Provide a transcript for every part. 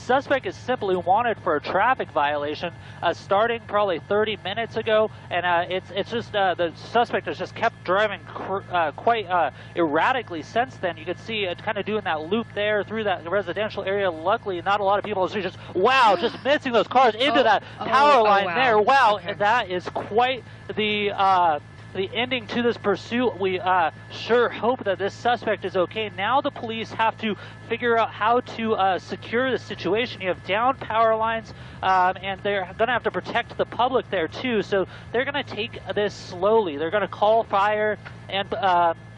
suspect is simply wanted for a traffic violation, starting probably 30 minutes ago, and it's just the suspect has just kept driving quite erratically since then. You could see it kind of doing that loop there through that residential area. Luckily, not a lot of people. So just just missing those cars into that power line there. Wow, okay. That is quite the ending to this pursuit. We sure hope that this suspect is okay. Now the police have to figure out how to secure the situation. You have down power lines, and they're going to have to protect the public there too. So they're going to take this slowly. They're going to call fire and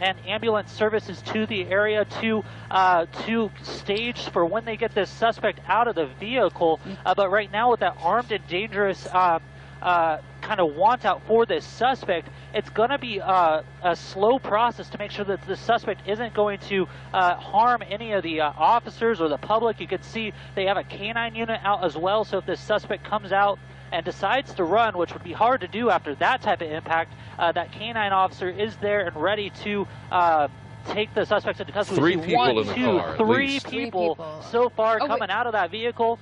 ambulance services to the area to stage for when they get this suspect out of the vehicle. But right now, with that armed and dangerous kind of want out for this suspect, it's going to be a slow process to make sure that the suspect isn't going to harm any of the officers or the public. You can see they have a canine unit out as well, so if this suspect comes out and decides to run, which would be hard to do after that type of impact, that canine officer is there and ready to take the suspects into custody. Three people in the car, three people so far coming out of that vehicle.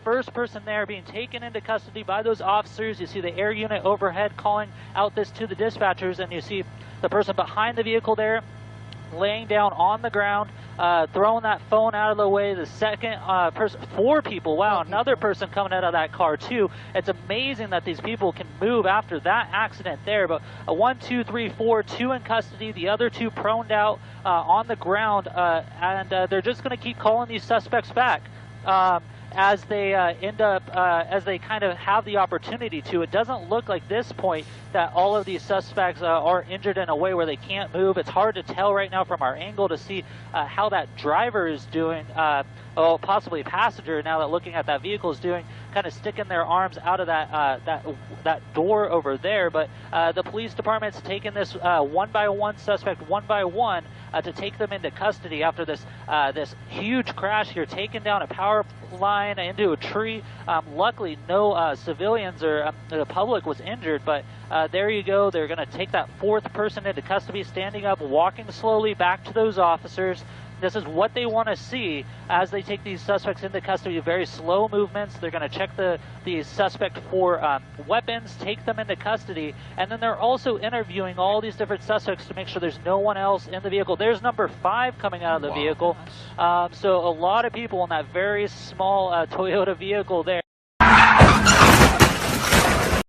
First person there being taken into custody by those officers. You see the air unit overhead calling out this to the dispatchers, and you see the person behind the vehicle there laying down on the ground, throwing that phone out of the way. The second person, 4 people, wow, another person coming out of that car too. It's amazing that these people can move after that accident there. But 1, 2, 3, 4, 2 in custody, the other 2 proned out on the ground, and they're just going to keep calling these suspects back. As they as they kind of have the opportunity to. It doesn't look like this point that all of these suspects are injured in a way where they can't move. It's hard to tell right now from our angle to see how that driver is doing, possibly a passenger now that looking at that vehicle is doing, kind of sticking their arms out of that door over there. But the police department's taken this one by one suspect, one by one, to take them into custody after this this huge crash here, taking down a power line into a tree. Luckily, no civilians or the public was injured, but there you go. They're going to take that 4th person into custody, standing up, walking slowly back to those officers. This is what they want to see as they take these suspects into custody. Very slow movements. They're going to check the suspect for weapons, take them into custody, and then they're also interviewing all these different suspects to make sure there's no one else in the vehicle. There's number 5 coming out of the vehicle. So a lot of people in that very small Toyota vehicle there.